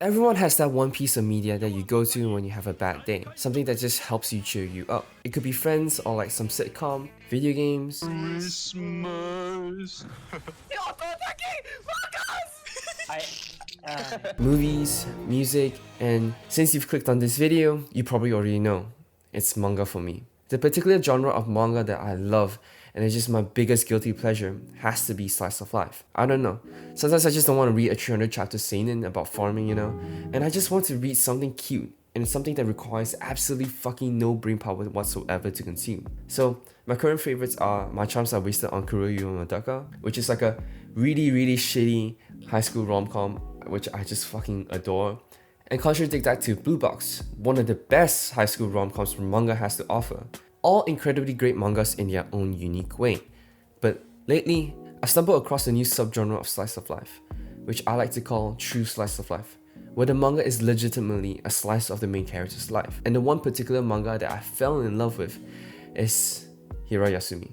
Everyone has that one piece of media that you go to when you have a bad day, something that just helps you cheer you up. It could be Friends or like some sitcom, video games, Christmas. Movies, music, and since you've clicked on this video, you probably already know, it's manga for me. The particular genre of manga that I love and it's just my biggest guilty pleasure has to be slice of life. I don't know. Sometimes I just don't want to read a 300 chapter seinen about farming, and I just want to read something cute and something that requires absolutely fucking no brain power whatsoever to consume. So my current favorites are My Charms Are Wasted on Kuroyu Mataka, which is like a really shitty high school rom-com which I just fucking adore. And contradict that to Blue Box, one of the best high school rom-coms manga has to offer. All incredibly great mangas in their own unique way. But lately, I stumbled across a new subgenre of slice of life, which I like to call true slice of life, where the manga is legitimately a slice of the main character's life. And the one particular manga that I fell in love with is Hirayasumi.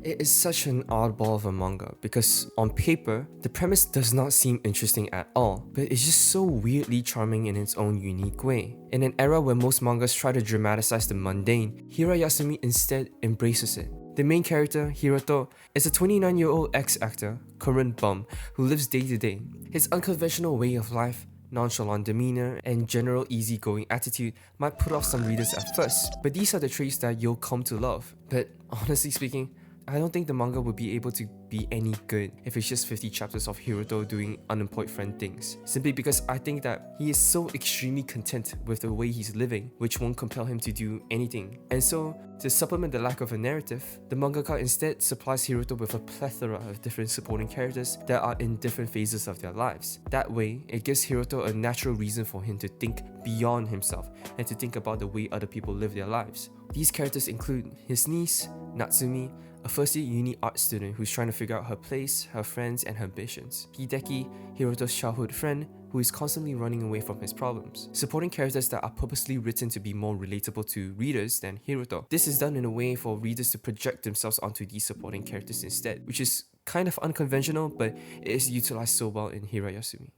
It is such an oddball of a manga because on paper, the premise does not seem interesting at all, but it's just so weirdly charming in its own unique way. In an era where most mangas try to dramatize the mundane, Hirayasumi instead embraces it. The main character, Hiroto, is a 29-year-old ex-actor, current bum, who lives day to day. His unconventional way of life, nonchalant demeanor, and general easygoing attitude might put off some readers at first, but these are the traits that you'll come to love. But honestly speaking, I don't think the manga would be able to be any good if it's just 50 chapters of Hiroto doing unemployed friend things, simply because I think that he is so extremely content with the way he's living, which won't compel him to do anything. And so, to supplement the lack of a narrative, the mangaka instead supplies Hiroto with a plethora of different supporting characters that are in different phases of their lives. That way, it gives Hiroto a natural reason for him to think beyond himself and to think about the way other people live their lives. These characters include his niece, Natsumi, a first-year uni art student who's trying to figure out her place, her friends, and her ambitions. Hideki, Hiroto's childhood friend, who is constantly running away from his problems. Supporting characters that are purposely written to be more relatable to readers than Hiroto. This is done in a way for readers to project themselves onto these supporting characters instead, which is kind of unconventional, but it is utilized so well in Hirayasumi.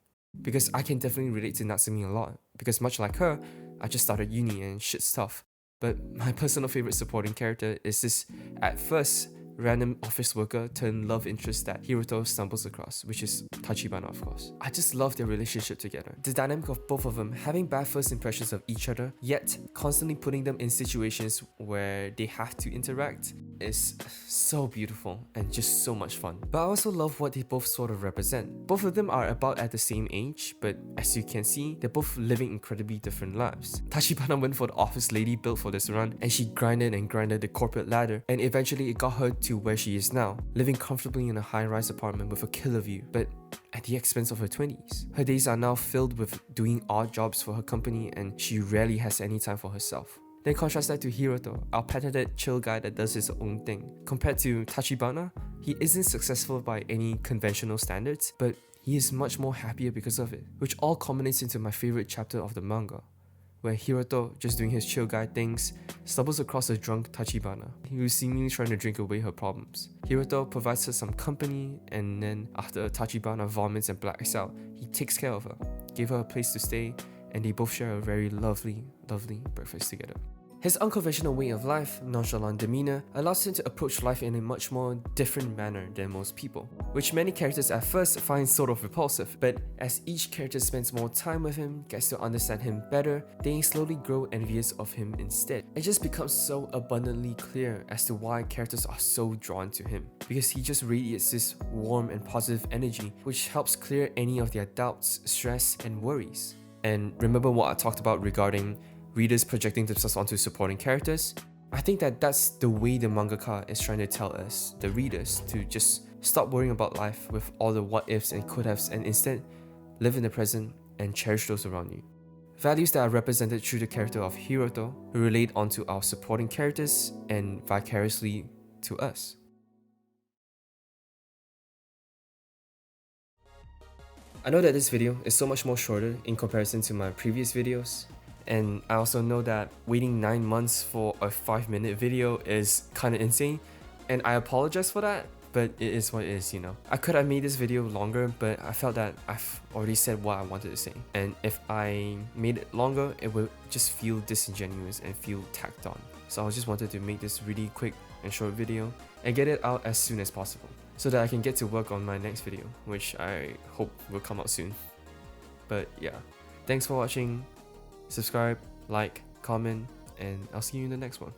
Because I can definitely relate to Natsumi a lot, because much like her, I just started uni and shit's tough. But my personal favorite supporting character is this, at first, random office worker turned love interest that Hiroto stumbles across, which is Tachibana, of course. I just love their relationship together. The dynamic of both of them having bad first impressions of each other, yet constantly putting them in situations where they have to interact is so beautiful and just so much fun. But I also love what they both sort of represent. Both of them are about at the same age, but as you can see, they're both living incredibly different lives. Tachibana went for the office lady built for this run, and she grinded and grinded the corporate ladder, and eventually it got her to where she is now, living comfortably in a high-rise apartment with a killer view, but at the expense of her 20s. Her days are now filled with doing odd jobs for her company, and she rarely has any time for herself. Then contrast that to Hiroto, our patented chill guy that does his own thing. Compared to Tachibana, he isn't successful by any conventional standards, but he is much more happier because of it, which all culminates into my favorite chapter of the manga, where Hiroto, just doing his chill guy things, stumbles across a drunk Tachibana, who is seemingly trying to drink away her problems. Hiroto provides her some company, and then after Tachibana vomits and blacks out, he takes care of her, gave her a place to stay, and they both share a very lovely breakfast together. His unconventional way of life, nonchalant demeanor, allows him to approach life in a much more different manner than most people, which many characters at first find sort of repulsive, but as each character spends more time with him, gets to understand him better, they slowly grow envious of him instead. It just becomes so abundantly clear as to why characters are so drawn to him, because he just radiates this warm and positive energy, which helps clear any of their doubts, stress, and worries. And remember what I talked about regarding readers projecting themselves onto supporting characters? I think that that's the way the mangaka is trying to tell us, the readers, to just stop worrying about life with all the what ifs and could haves and instead live in the present and cherish those around you. Values that are represented through the character of Hiroto, who relate onto our supporting characters and vicariously to us. I know that this video is so much more shorter in comparison to my previous videos, and I also know that waiting 9 months for a 5-minute video is kinda insane, and I apologize for that, but it is what it is, you know. I could have made this video longer, but I felt that I've already said what I wanted to say. And if I made it longer, it would just feel disingenuous and feel tacked on. So I just wanted to make this really quick and short video and get it out as soon as possible so that I can get to work on my next video, which I hope will come out soon. But yeah, thanks for watching. Subscribe, like, comment, and I'll see you in the next one.